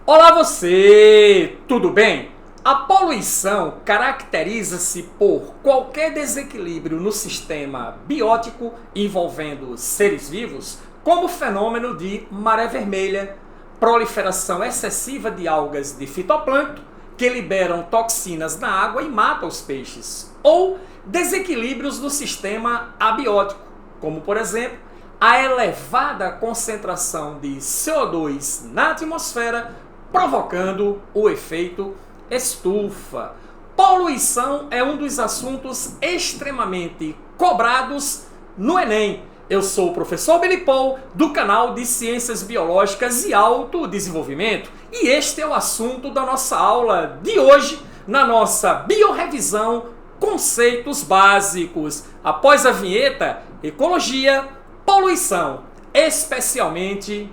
Olá você, tudo bem? A poluição caracteriza-se por qualquer desequilíbrio no sistema biótico envolvendo seres vivos, como o fenômeno de maré vermelha, proliferação excessiva de algas de fitoplâncton que liberam toxinas na água e matam os peixes, ou desequilíbrios no sistema abiótico, como por exemplo a elevada concentração de CO2 na atmosfera, provocando o efeito estufa. Poluição é um dos assuntos extremamente cobrados no Enem. Eu sou o professor Billy Paul, do canal de Ciências Biológicas e Autodesenvolvimento, e este é o assunto da nossa aula de hoje, na nossa Biorrevisão Conceitos Básicos. Após a vinheta, Ecologia, Poluição, especialmente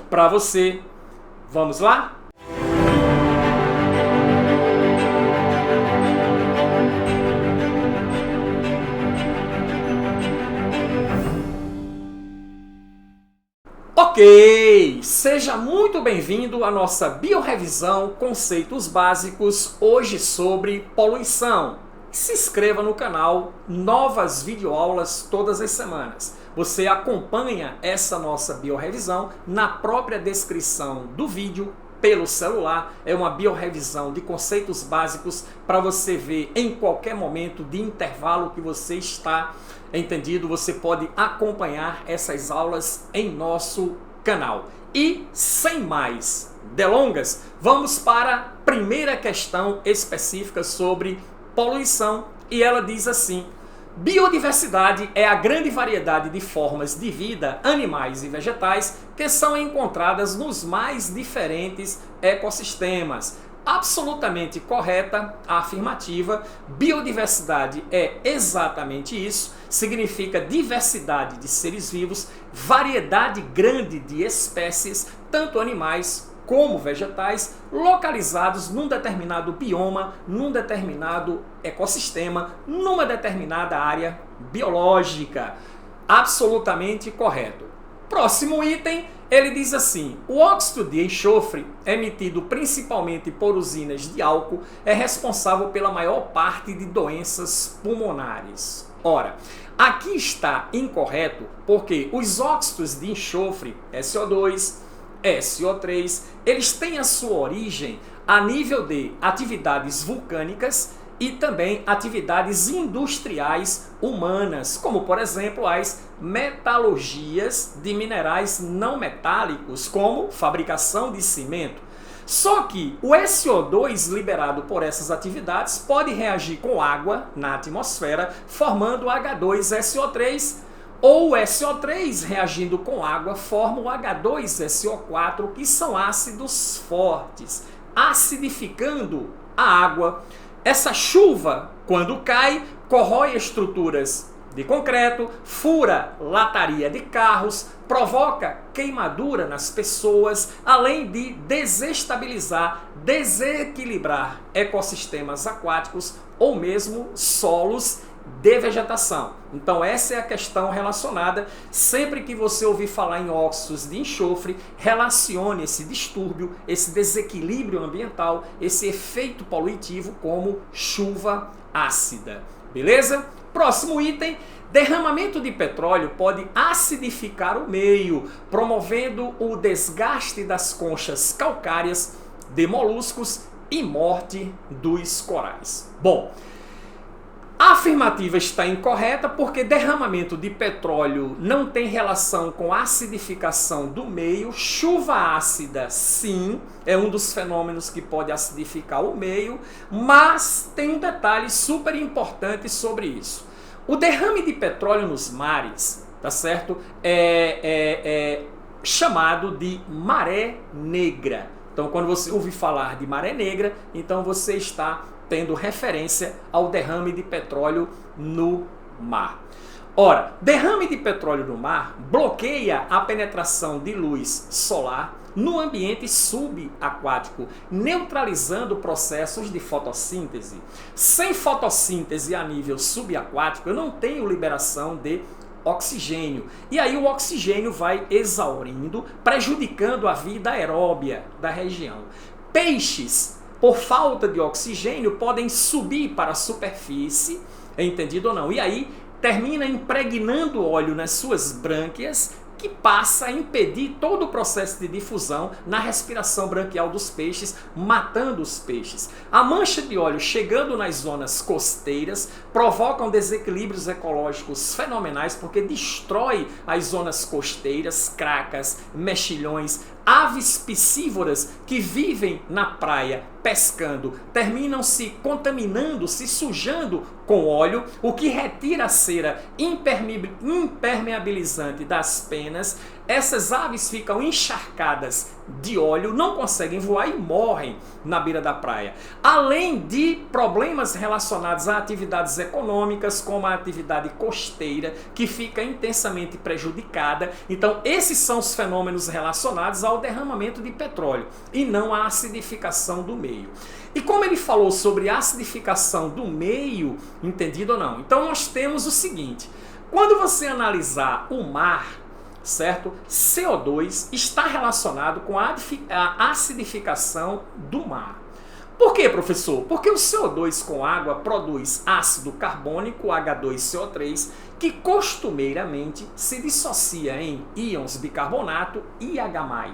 para você. Vamos lá? Ok, seja muito bem-vindo à nossa Biorrevisão Conceitos Básicos, hoje sobre poluição. Se inscreva no canal, novas videoaulas todas as semanas. Você acompanha essa nossa biorrevisão na própria descrição do vídeo pelo celular. É uma biorrevisão de conceitos básicos para você ver em qualquer momento de intervalo que você está entendido. Você pode acompanhar essas aulas em nosso canal. E sem mais delongas, vamos para a primeira questão específica sobre poluição, e ela diz assim: biodiversidade é a grande variedade de formas de vida, animais e vegetais, que são encontradas nos mais diferentes ecossistemas. Absolutamente correta a afirmativa. Biodiversidade é exatamente isso. Significa diversidade de seres vivos, variedade grande de espécies, tanto animais como vegetais, localizados num determinado bioma, num determinado ecossistema, numa determinada área biológica. Absolutamente correto. Próximo item, ele diz assim: o óxido de enxofre, emitido principalmente por usinas de álcool, é responsável pela maior parte de doenças pulmonares. Ora, aqui está incorreto, porque os óxidos de enxofre, SO2, SO3, eles têm a sua origem a nível de atividades vulcânicas e também atividades industriais humanas, como por exemplo as metalurgias de minerais não metálicos, como fabricação de cimento. Só que o SO2 liberado por essas atividades pode reagir com água na atmosfera, formando H2SO3, ou o SO3 reagindo com água forma o H2SO4, que são ácidos fortes, acidificando a água. Essa chuva, quando cai, corrói estruturas de concreto, fura lataria de carros, provoca queimadura nas pessoas, além de desestabilizar, desequilibrar ecossistemas aquáticos ou mesmo solos de vegetação. Então essa é a questão relacionada. Sempre que você ouvir falar em óxidos de enxofre, relacione esse distúrbio, esse desequilíbrio ambiental, esse efeito poluitivo como chuva ácida. Beleza? Próximo item: derramamento de petróleo pode acidificar o meio, promovendo o desgaste das conchas calcárias de moluscos e morte dos corais. Bom, a afirmativa está incorreta porque derramamento de petróleo não tem relação com acidificação do meio. Chuva ácida, sim, é um dos fenômenos que pode acidificar o meio, mas tem um detalhe super importante sobre isso. O derrame de petróleo nos mares, tá certo? É chamado de maré negra. Então, quando você ouvir falar de maré negra, então você está tendo referência ao derrame de petróleo no mar. Ora, derrame de petróleo no mar bloqueia a penetração de luz solar no ambiente subaquático, neutralizando processos de fotossíntese. Sem fotossíntese a nível subaquático, eu não tenho liberação de oxigênio. E aí o oxigênio vai exaurindo, prejudicando a vida aeróbia da região. Peixes, por falta de oxigênio, podem subir para a superfície, entendido ou não? E aí termina impregnando óleo nas suas brânquias, que passa a impedir todo o processo de difusão na respiração branquial dos peixes, matando os peixes. A mancha de óleo chegando nas zonas costeiras provocam desequilíbrios ecológicos fenomenais, porque destrói as zonas costeiras, cracas, mexilhões, aves piscívoras que vivem na praia pescando, terminam se contaminando, se sujando com óleo, o que retira a cera impermeabilizante das penas. Essas aves ficam encharcadas de óleo, não conseguem voar e morrem na beira da praia. Além de problemas relacionados a atividades econômicas, como a atividade costeira, que fica intensamente prejudicada. Então, esses são os fenômenos relacionados ao derramamento de petróleo e não à acidificação do meio. E como ele falou sobre a acidificação do meio, entendido ou não? Então, nós temos o seguinte: quando você analisar o mar, certo? CO2 está relacionado com a acidificação do mar. Por quê, professor? Porque o CO2 com água produz ácido carbônico, H2CO3, que costumeiramente se dissocia em íons bicarbonato e H+.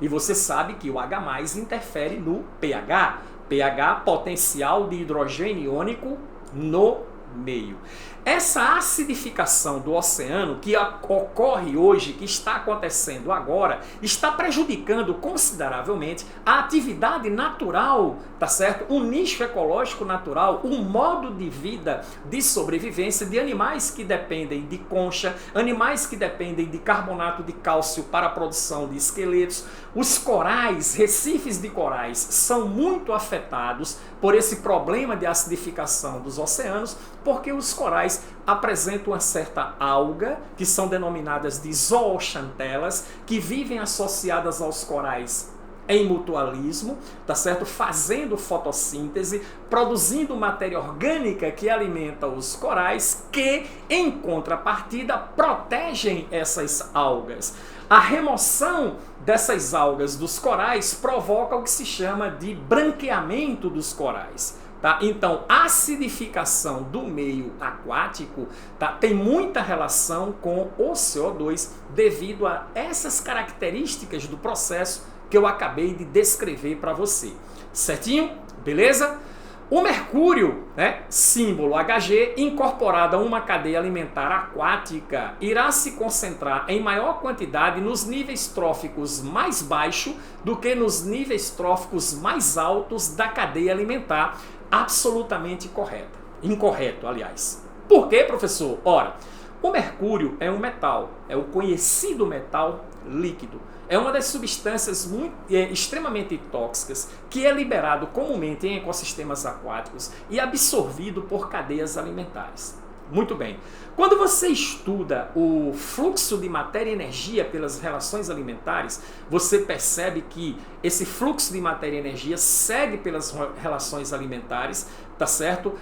E você sabe que o H+ interfere no pH. pH, potencial de hidrogênio iônico no meio. Essa acidificação do oceano que ocorre hoje, que está acontecendo agora, está prejudicando consideravelmente a atividade natural, tá certo? O nicho ecológico natural, o modo de vida de sobrevivência de animais que dependem de concha, animais que dependem de carbonato de cálcio para a produção de esqueletos. Os corais, recifes de corais, são muito afetados por esse problema de acidificação dos oceanos, porque os corais apresentam uma certa alga, que são denominadas de zooxantelas, que vivem associadas aos corais em mutualismo, tá certo? Fazendo fotossíntese, produzindo matéria orgânica que alimenta os corais, que, em contrapartida, protegem essas algas. A remoção dessas algas dos corais provoca o que se chama de branqueamento dos corais. Tá? Então, a acidificação do meio aquático, tá, tem muita relação com o CO2 devido a essas características do processo que eu acabei de descrever para você. Certinho? Beleza? O mercúrio, né, símbolo Hg, incorporado a uma cadeia alimentar aquática, irá se concentrar em maior quantidade nos níveis tróficos mais baixos do que nos níveis tróficos mais altos da cadeia alimentar. Absolutamente correta. Incorreto, aliás. Por quê, professor? Ora, o mercúrio é um metal, é o conhecido metal líquido. É uma das substâncias extremamente tóxicas que é liberado comumente em ecossistemas aquáticos e absorvido por cadeias alimentares. Muito bem. Quando você estuda o fluxo de matéria e energia pelas relações alimentares, você percebe que esse fluxo de matéria e energia segue pelas relações alimentares, tá certo?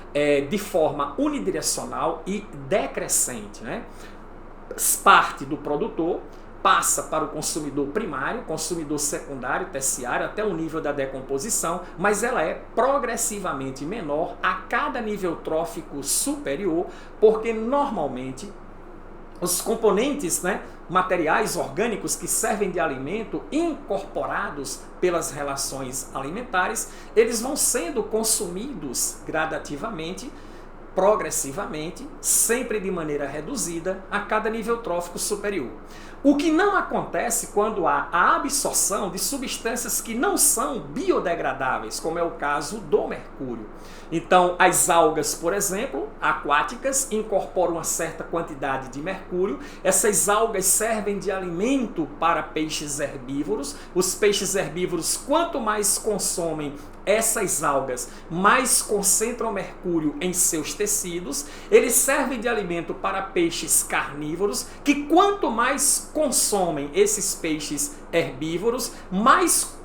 De forma unidirecional e decrescente, né? Parte do produtor, passa para o consumidor primário, consumidor secundário, terciário, até o nível da decomposição, mas ela é progressivamente menor a cada nível trófico superior, porque normalmente os componentes, né, materiais orgânicos que servem de alimento, incorporados pelas relações alimentares, eles vão sendo consumidos gradativamente, progressivamente, sempre de maneira reduzida, a cada nível trófico superior. O que não acontece quando há a absorção de substâncias que não são biodegradáveis, como é o caso do mercúrio. Então, as algas, por exemplo, aquáticas, incorporam uma certa quantidade de mercúrio. Essas algas servem de alimento para peixes herbívoros. Os peixes herbívoros, quanto mais consomem essas algas, mais concentram mercúrio em seus tecidos. Eles servem de alimento para peixes carnívoros, que quanto mais consomem esses peixes herbívoros, mais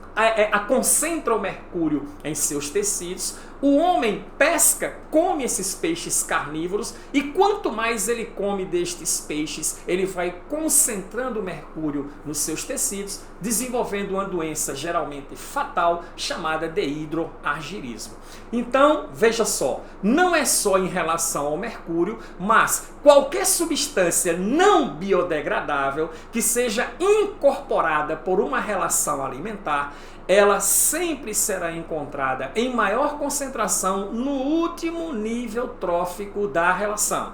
concentram mercúrio em seus tecidos. O homem pesca, come esses peixes carnívoros e quanto mais ele come destes peixes, ele vai concentrando mercúrio nos seus tecidos, desenvolvendo uma doença geralmente fatal chamada de hidroargirismo. Então, veja só, não é só em relação ao mercúrio, mas qualquer substância não biodegradável que seja incorporada por uma relação alimentar, ela sempre será encontrada em maior concentração no último nível trófico da relação.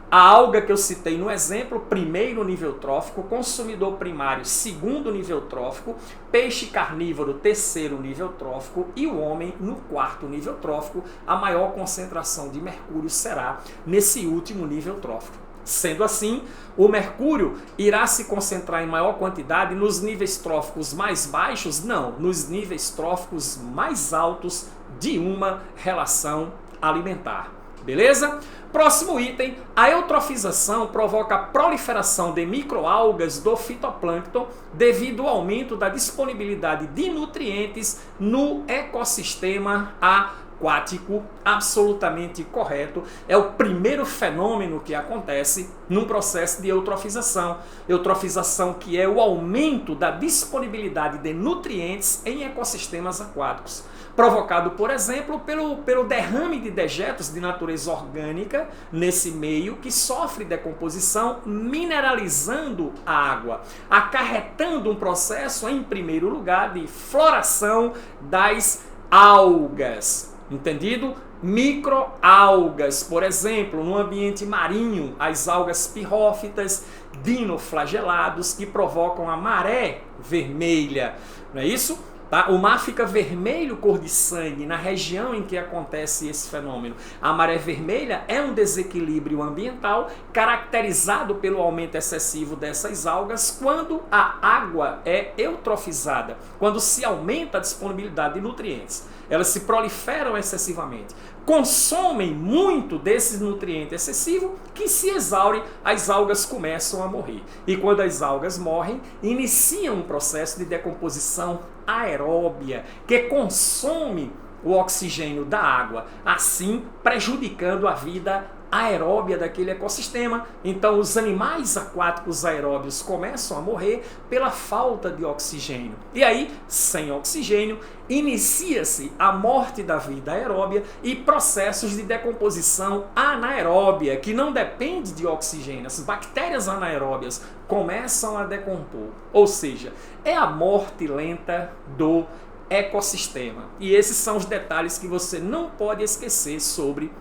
A alga que eu citei no exemplo, primeiro nível trófico, consumidor primário, segundo nível trófico, peixe carnívoro, terceiro nível trófico e o homem no quarto nível trófico, a maior concentração de mercúrio será nesse último nível trófico. Sendo assim, o mercúrio irá se concentrar em maior quantidade nos níveis tróficos mais baixos? Não, nos níveis tróficos mais altos de uma relação alimentar. Beleza? Próximo item, a eutrofização provoca a proliferação de microalgas do fitoplâncton devido ao aumento da disponibilidade de nutrientes no ecossistema aquático. Absolutamente correto. É o primeiro fenômeno que acontece num processo de eutrofização. Eutrofização que é o aumento da disponibilidade de nutrientes em ecossistemas aquáticos, provocado, por exemplo, pelo derrame de dejetos de natureza orgânica nesse meio que sofre decomposição, mineralizando a água, acarretando um processo, em primeiro lugar, de floração das algas. Entendido? Microalgas, por exemplo, no ambiente marinho, as algas pirrófitas, dinoflagelados, que provocam a maré vermelha, não é isso? Tá? O mar fica vermelho, cor de sangue, na região em que acontece esse fenômeno. A maré vermelha é um desequilíbrio ambiental caracterizado pelo aumento excessivo dessas algas quando a água é eutrofizada, quando se aumenta a disponibilidade de nutrientes. Elas se proliferam excessivamente, consomem muito desses nutrientes excessivos que se exaurem, as algas começam a morrer. E quando as algas morrem, inicia um processo de decomposição aeróbia que consome o oxigênio da água, assim prejudicando a vida aeróbia daquele ecossistema. Então os animais aquáticos aeróbios começam a morrer pela falta de oxigênio. E aí, sem oxigênio, inicia-se a morte da vida aeróbia e processos de decomposição anaeróbia, que não depende de oxigênio. As bactérias anaeróbias começam a decompor. Ou seja, é a morte lenta do ecossistema. E esses são os detalhes que você não pode esquecer sobre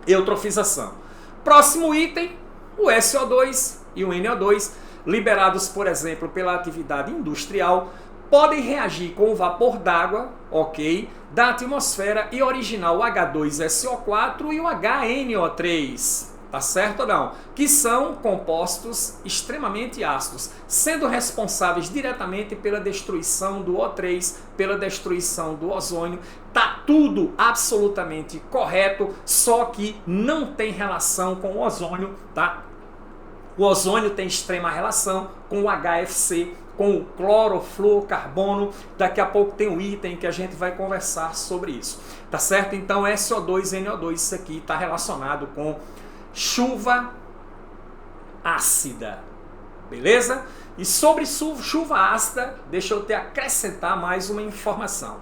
eutrofização. Próximo item, o SO2 e o NO2, liberados, por exemplo, pela atividade industrial, podem reagir com o vapor d'água, ok, da atmosfera e originar o H2SO4 e o HNO3. Tá certo ou não? Que são compostos extremamente ácidos, sendo responsáveis diretamente pela destruição do O3, pela destruição do ozônio. Tá tudo absolutamente correto, só que não tem relação com o ozônio, tá? O ozônio tem extrema relação com o HFC, com o clorofluorcarbono. Daqui a pouco tem um item que a gente vai conversar sobre isso, tá certo? Então SO2 e NO2, isso aqui está relacionado com chuva ácida, beleza? E sobre chuva ácida, deixa eu te acrescentar mais uma informação.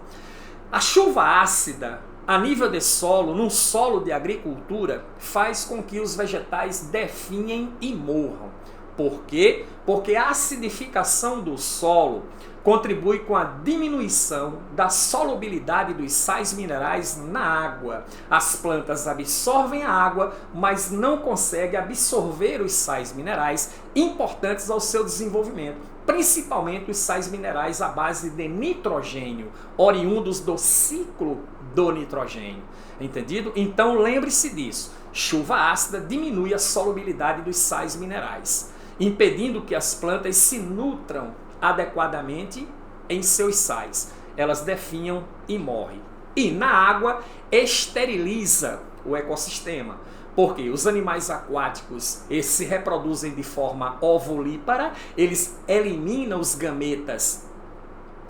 A chuva ácida, a nível de solo, num solo de agricultura, faz com que os vegetais definhem e morram. Por quê? Porque a acidificação do solo contribui com a diminuição da solubilidade dos sais minerais na água. As plantas absorvem a água, mas não conseguem absorver os sais minerais importantes ao seu desenvolvimento, principalmente os sais minerais à base de nitrogênio, oriundos do ciclo do nitrogênio. Entendido? Então lembre-se disso. Chuva ácida diminui a solubilidade dos sais minerais, impedindo que as plantas se nutram adequadamente em seus sais. Elas definham e morrem. E na água esteriliza o ecossistema, porque os animais aquáticos eles se reproduzem de forma ovolípara, eles eliminam os gametas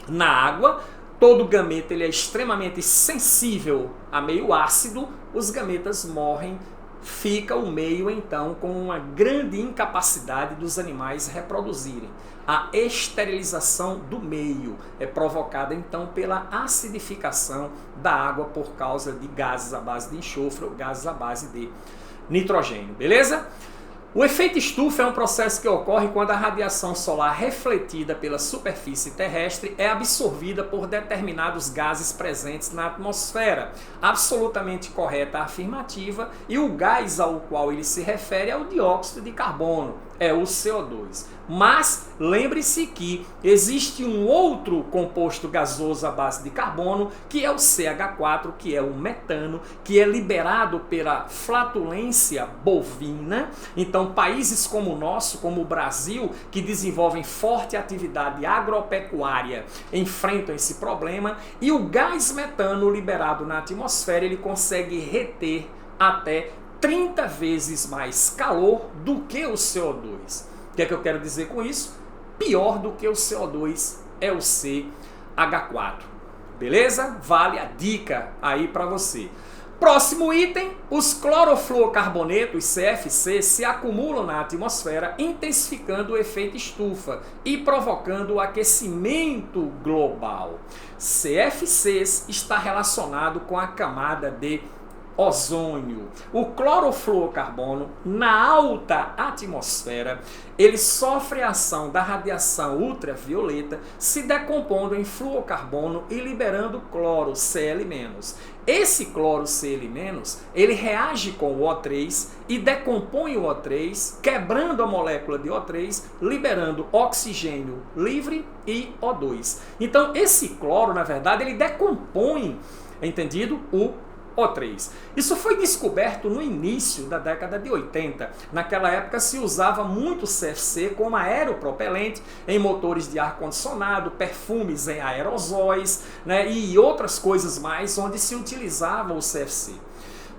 na água, todo gameta ele é extremamente sensível a meio ácido, os gametas morrem, fica o meio então com uma grande incapacidade dos animais reproduzirem. A esterilização do meio é provocada então pela acidificação da água por causa de gases à base de enxofre ou gases à base de nitrogênio, beleza? O efeito estufa é um processo que ocorre quando a radiação solar refletida pela superfície terrestre é absorvida por determinados gases presentes na atmosfera. Absolutamente correta a afirmativa, e o gás ao qual ele se refere é o dióxido de carbono, é o CO2. Mas lembre-se que existe um outro composto gasoso à base de carbono, que é o CH4, que é o metano, que é liberado pela flatulência bovina. Então, países como o nosso, como o Brasil, que desenvolvem forte atividade agropecuária, enfrentam esse problema, e o gás metano liberado na atmosfera, ele consegue reter até 30 vezes mais calor do que o CO2. O que é que eu quero dizer com isso? Pior do que o CO2 é o CH4. Beleza? Vale a dica aí para você. Próximo item, os clorofluorcarbonetos, CFC, se acumulam na atmosfera, intensificando o efeito estufa e provocando o aquecimento global. CFCs está relacionado com a camada de ozônio. O clorofluorcarbono, na alta atmosfera, ele sofre a ação da radiação ultravioleta, se decompondo em fluorcarbono e liberando cloro, Cl-. Esse cloro Cl-, ele reage com o O3 e decompõe o O3, quebrando a molécula de O3, liberando oxigênio livre e O2. Então, esse cloro, na verdade, ele decompõe, entendido? O O3. Isso foi descoberto no início da década de 80. Naquela época se usava muito CFC como aeropropelente em motores de ar-condicionado, perfumes em aerosóis, né, e outras coisas mais onde se utilizava o CFC.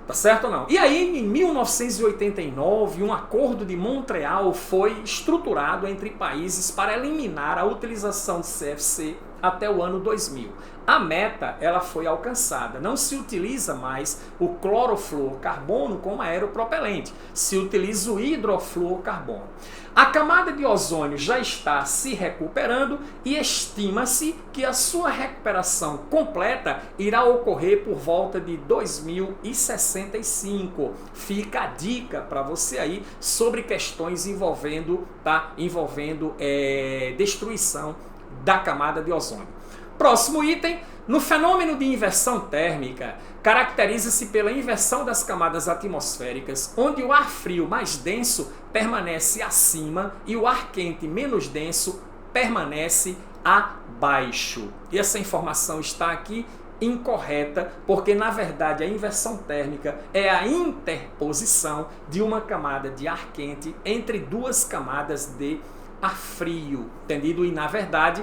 Tá certo ou não? E aí, em 1989, um acordo de Montreal foi estruturado entre países para eliminar a utilização de CFC até o ano 2000. A meta ela foi alcançada. Não se utiliza mais o clorofluorcarbono como aeropropelente. Se utiliza o hidrofluorcarbono. A camada de ozônio já está se recuperando e estima-se que a sua recuperação completa irá ocorrer por volta de 2065. Fica a dica para você aí sobre questões envolvendo destruição da camada de ozônio. Próximo item, no fenômeno de inversão térmica, caracteriza-se pela inversão das camadas atmosféricas, onde o ar frio mais denso permanece acima e o ar quente menos denso permanece abaixo. E essa informação está aqui incorreta, porque na verdade a inversão térmica é a interposição de uma camada de ar quente entre duas camadas de ar frio, entendido? E na verdade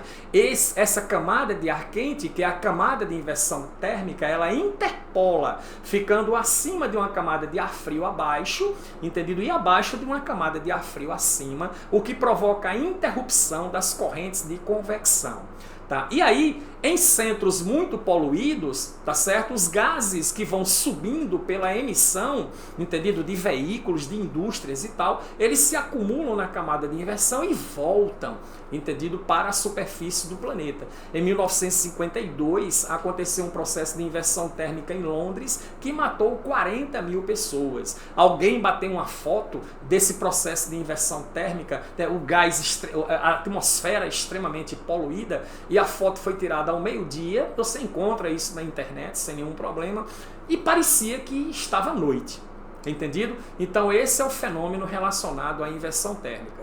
essa camada de ar quente, que é a camada de inversão térmica, ela interpola, ficando acima de uma camada de ar frio abaixo, entendido? E abaixo de uma camada de ar frio acima, o que provoca a interrupção das correntes de convecção. Tá? E aí, em centros muito poluídos, tá certo? Os gases que vão subindo pela emissão, entendido? De veículos, de indústrias e tal, eles se acumulam na camada de inversão e voltam, entendido? Para a superfície do planeta. Em 1952, aconteceu um processo de inversão térmica em Londres que matou 40 mil pessoas. Alguém bateu uma foto desse processo de inversão térmica, o gás, a atmosfera extremamente poluída, e a foto foi tirada ao meio-dia, você encontra isso na internet sem nenhum problema, e parecia que estava à noite, entendido? Então esse é o fenômeno relacionado à inversão térmica.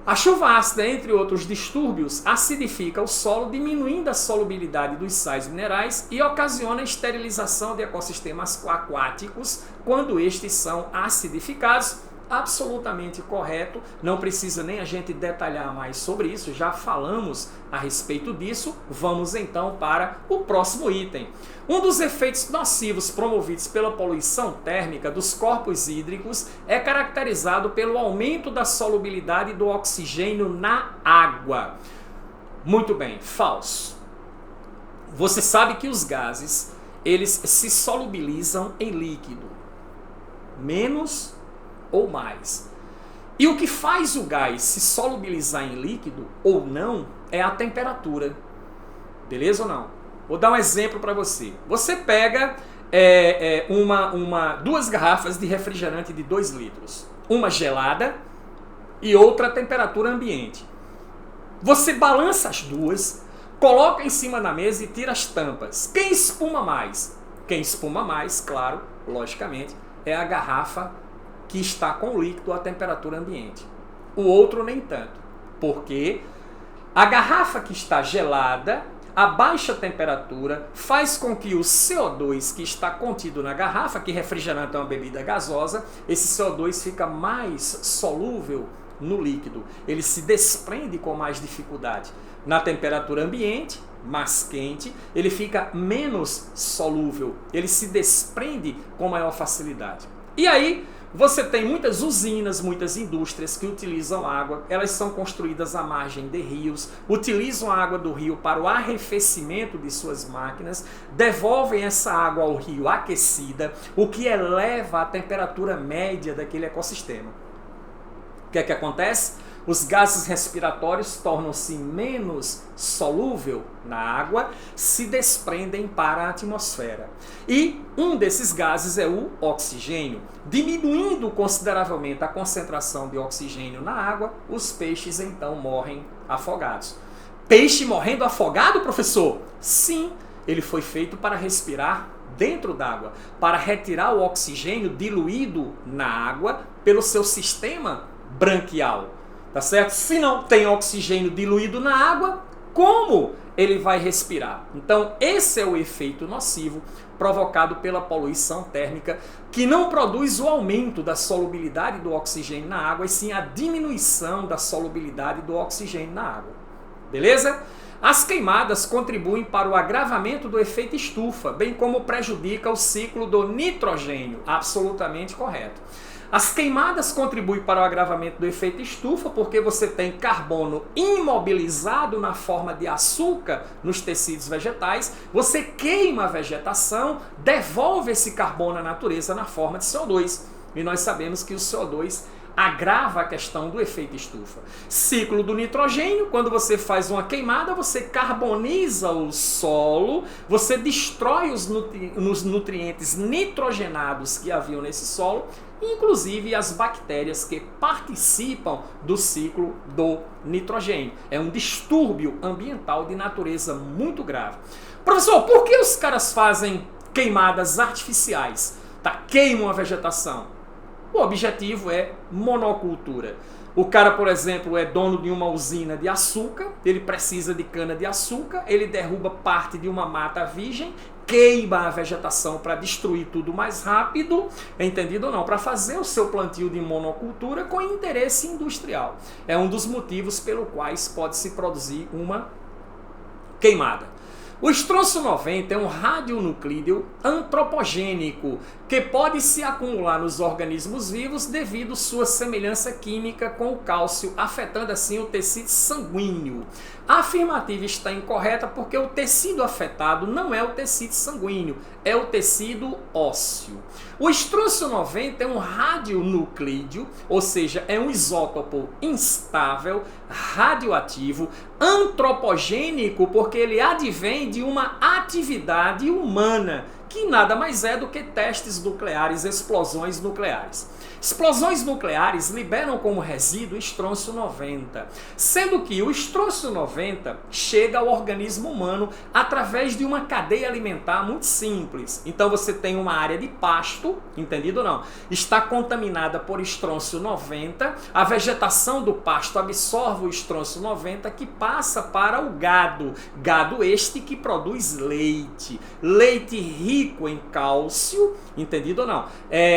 A chuva ácida, entre outros distúrbios, acidifica o solo, diminuindo a solubilidade dos sais minerais e ocasiona a esterilização de ecossistemas aquáticos quando estes são acidificados. Absolutamente correto, não precisa nem a gente detalhar mais sobre isso, já falamos a respeito disso. Vamos então para o próximo item. Um dos efeitos nocivos promovidos pela poluição térmica dos corpos hídricos é caracterizado pelo aumento da solubilidade do oxigênio na água. Muito bem, falso. Você sabe que os gases, eles se solubilizam em líquido, menos ou mais. E o que faz o gás se solubilizar em líquido ou não é a temperatura. Beleza ou não? Vou dar um exemplo para você. Você pega duas garrafas de refrigerante de 2 litros. Uma gelada e outra a temperatura ambiente. Você balança as duas, coloca em cima da mesa e tira as tampas. Quem espuma mais? Quem espuma mais, claro, logicamente, é a garrafa que está com o líquido à temperatura ambiente. O outro nem tanto. Porque a garrafa que está gelada, a baixa temperatura faz com que o CO2 que está contido na garrafa, que refrigerante é uma bebida gasosa, esse CO2 fica mais solúvel no líquido. Ele se desprende com mais dificuldade. Na temperatura ambiente, mais quente, ele fica menos solúvel. Ele se desprende com maior facilidade. E aí, você tem muitas usinas, muitas indústrias que utilizam água, elas são construídas à margem de rios, utilizam a água do rio para o arrefecimento de suas máquinas, devolvem essa água ao rio aquecida, o que eleva a temperatura média daquele ecossistema. O que é que acontece? Os gases respiratórios tornam-se menos solúvel na água, se desprendem para a atmosfera. E um desses gases é o oxigênio. Diminuindo consideravelmente a concentração de oxigênio na água, os peixes então morrem afogados. Peixe morrendo afogado, professor? Sim, ele foi feito para respirar dentro d'água, para retirar o oxigênio diluído na água pelo seu sistema branquial. Tá certo? Se não tem oxigênio diluído na água, como ele vai respirar? Então, esse é o efeito nocivo provocado pela poluição térmica, que não produz o aumento da solubilidade do oxigênio na água, e sim a diminuição da solubilidade do oxigênio na água. Beleza? As queimadas contribuem para o agravamento do efeito estufa, bem como prejudica o ciclo do nitrogênio. Absolutamente correto. As queimadas contribuem para o agravamento do efeito estufa porque você tem carbono imobilizado na forma de açúcar nos tecidos vegetais, você queima a vegetação, devolve esse carbono à natureza na forma de CO2. E nós sabemos que o CO2 agrava a questão do efeito estufa. Ciclo do nitrogênio, quando você faz uma queimada, você carboniza o solo, você destrói os nutrientes nitrogenados que haviam nesse solo, inclusive as bactérias que participam do ciclo do nitrogênio. É um distúrbio ambiental de natureza muito grave. Professor, por que os caras fazem queimadas artificiais? Queimam a vegetação. O objetivo é monocultura. O cara, por exemplo, é dono de uma usina de açúcar, ele precisa de cana de açúcar, ele derruba parte de uma mata virgem, queima a vegetação para destruir tudo mais rápido, entendido ou não? Para fazer o seu plantio de monocultura com interesse industrial. É um dos motivos pelo quais pode-se produzir uma queimada. O estronço 90 é um radionuclídeo antropogênico que pode se acumular nos organismos vivos devido sua semelhança química com o cálcio, afetando assim o tecido sanguíneo. A afirmativa está incorreta porque o tecido afetado não é o tecido sanguíneo, é o tecido ósseo. O estronço 90 é um radionuclídeo, ou seja, é um isótopo instável, radioativo, antropogênico, porque ele advém de uma atividade humana, que nada mais é do que testes nucleares, explosões nucleares. Explosões nucleares liberam como resíduo estronço 90, sendo que o estronço 90 chega ao organismo humano através de uma cadeia alimentar muito simples. Então você tem uma área de pasto, entendido ou não? Está contaminada por estronço 90, a vegetação do pasto absorve o estronço 90 que passa para o gado, gado este que produz leite, leite rico em cálcio, entendido ou não?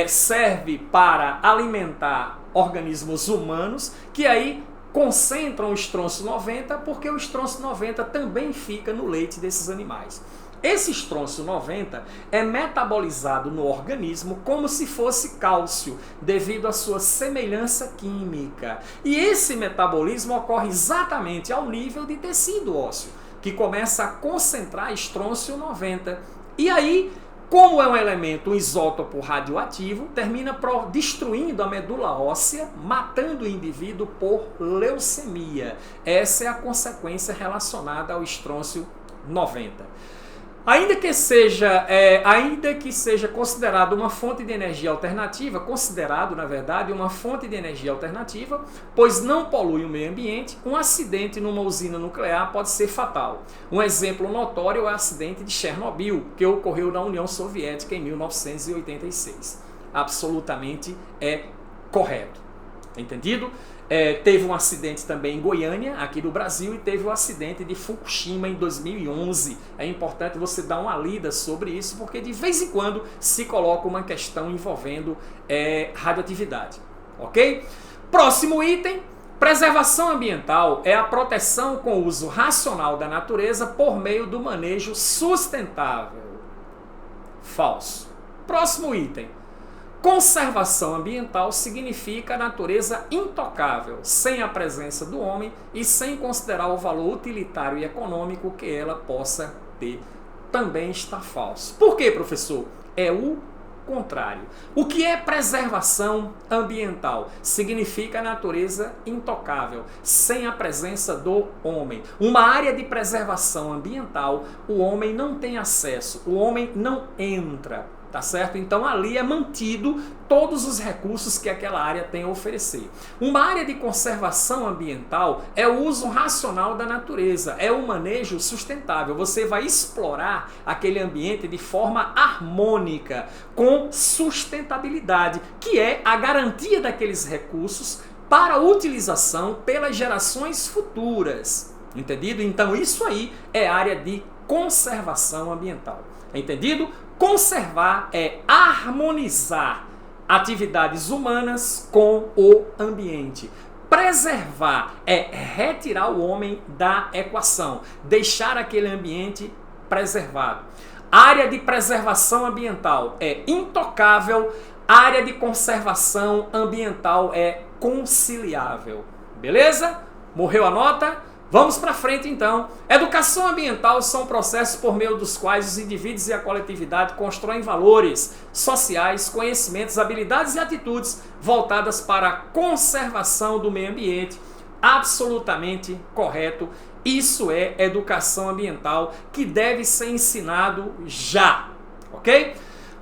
Serve para alimentar organismos humanos que aí concentram o estronço 90 porque o estronço 90 também fica no leite desses animais. Esse estronço 90 é metabolizado no organismo como se fosse cálcio, devido à sua semelhança química. E esse metabolismo ocorre exatamente ao nível de tecido ósseo, que começa a concentrar estrôncio 90. E aí, como é um elemento, um isótopo radioativo, termina destruindo a medula óssea, matando o indivíduo por leucemia. Essa é a consequência relacionada ao estrôncio 90. Ainda que seja considerado uma fonte de energia alternativa, pois não polui o meio ambiente, um acidente numa usina nuclear pode ser fatal. Um exemplo notório é o acidente de Chernobyl, que ocorreu na União Soviética em 1986. Absolutamente correto. Entendido? Teve um acidente também em Goiânia, aqui no Brasil, e teve o acidente de Fukushima em 2011. É importante você dar uma lida sobre isso, porque de vez em quando se coloca uma questão envolvendo radioatividade. Ok? Próximo item. Preservação ambiental é a proteção com o uso racional da natureza por meio do manejo sustentável. Falso. Próximo item. Conservação ambiental significa natureza intocável, sem a presença do homem e sem considerar o valor utilitário e econômico que ela possa ter. Também está falso. Por quê, professor? É o contrário. O que é preservação ambiental? Significa natureza intocável, sem a presença do homem. Uma área de preservação ambiental, o homem não tem acesso, o homem não entra. Tá certo? Então ali é mantido todos os recursos que aquela área tem a oferecer. Uma área de conservação ambiental é o uso racional da natureza, é o manejo sustentável. Você vai explorar aquele ambiente de forma harmônica, com sustentabilidade, que é a garantia daqueles recursos para a utilização pelas gerações futuras. Entendido? Então isso aí é área de conservação ambiental. Entendido? Conservar é harmonizar atividades humanas com o ambiente. Preservar é retirar o homem da equação, deixar aquele ambiente preservado. Área de preservação ambiental é intocável, área de conservação ambiental é conciliável. Beleza? Morreu a nota? Vamos para frente então. Educação ambiental são processos por meio dos quais os indivíduos e a coletividade constroem valores sociais, conhecimentos, habilidades e atitudes voltadas para a conservação do meio ambiente. Absolutamente correto. Isso é educação ambiental que deve ser ensinado já, ok?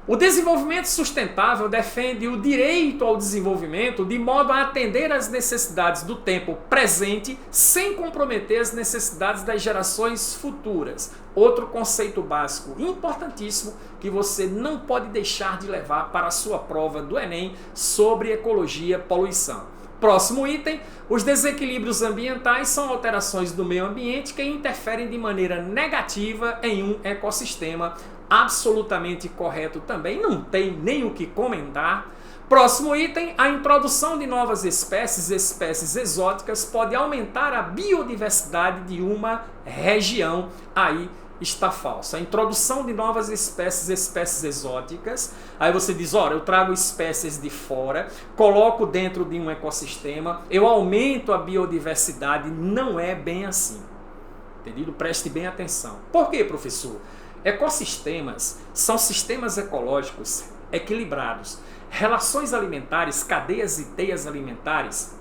O desenvolvimento sustentável defende o direito ao desenvolvimento de modo a atender às necessidades do tempo presente sem comprometer as necessidades das gerações futuras. Outro conceito básico importantíssimo que você não pode deixar de levar para a sua prova do Enem sobre ecologia e poluição. Próximo item, os desequilíbrios ambientais são alterações do meio ambiente que interferem de maneira negativa em um ecossistema. Absolutamente correto também, não tem nem o que comentar. Próximo item, a introdução de novas espécies exóticas pode aumentar a biodiversidade de uma região. Aí está falso. A introdução de novas espécies exóticas, aí você diz, olha, eu trago espécies de fora, coloco dentro de um ecossistema, eu aumento a biodiversidade. Não é bem assim. Entendido? Preste bem atenção. Por quê, professor? Ecossistemas são sistemas ecológicos equilibrados. Relações alimentares, cadeias e teias alimentares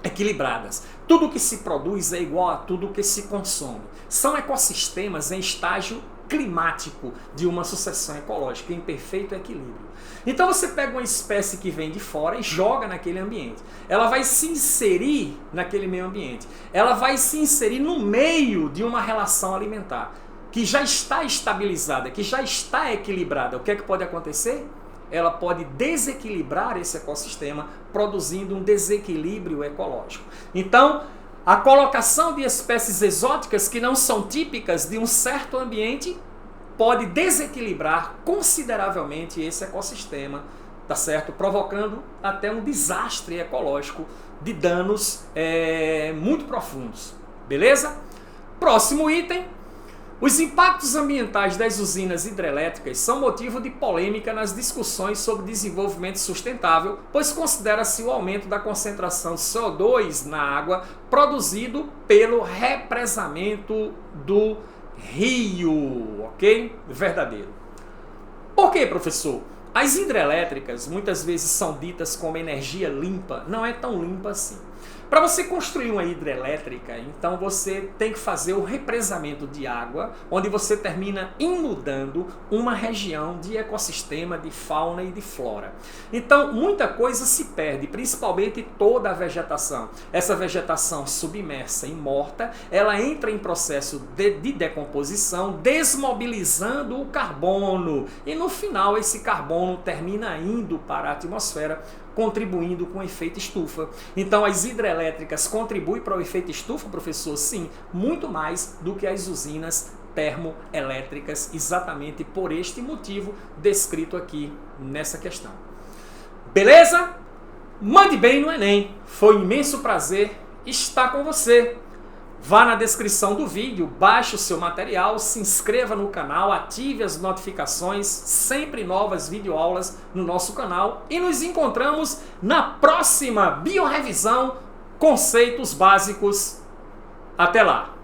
equilibradas. Tudo que se produz é igual a tudo que se consome. São ecossistemas em estágio climático de uma sucessão ecológica em perfeito equilíbrio. Então você pega uma espécie que vem de fora e joga naquele ambiente. Ela vai se inserir naquele meio ambiente. Ela vai se inserir no meio de uma relação alimentar que já está estabilizada, que já está equilibrada. O que é que pode acontecer? Ela pode desequilibrar esse ecossistema, produzindo um desequilíbrio ecológico. Então, a colocação de espécies exóticas que não são típicas de um certo ambiente pode desequilibrar consideravelmente esse ecossistema, tá certo? Provocando até um desastre ecológico de danos muito profundos. Beleza? Próximo item. Os impactos ambientais das usinas hidrelétricas são motivo de polêmica nas discussões sobre desenvolvimento sustentável, pois considera-se o aumento da concentração de CO2 na água produzido pelo represamento do rio, ok? Verdadeiro. Por quê, professor? As hidrelétricas muitas vezes são ditas como energia limpa, não é tão limpa assim. Para você construir uma hidrelétrica, então você tem que fazer o represamento de água, onde você termina inundando uma região de ecossistema, de fauna e de flora. Então, muita coisa se perde, principalmente toda a vegetação. Essa vegetação submersa e morta, ela entra em processo de decomposição, desmobilizando o carbono. E no final, esse carbono termina indo para a atmosfera, contribuindo com o efeito estufa. Então as hidrelétricas contribuem para o efeito estufa, professor? Sim, muito mais do que as usinas termoelétricas, exatamente por este motivo descrito aqui nessa questão. Beleza? Mande bem no Enem. Foi um imenso prazer estar com você. Vá na descrição do vídeo, baixe o seu material, se inscreva no canal, ative as notificações, sempre novas videoaulas no nosso canal e nos encontramos na próxima Biorevisão Conceitos Básicos. Até lá!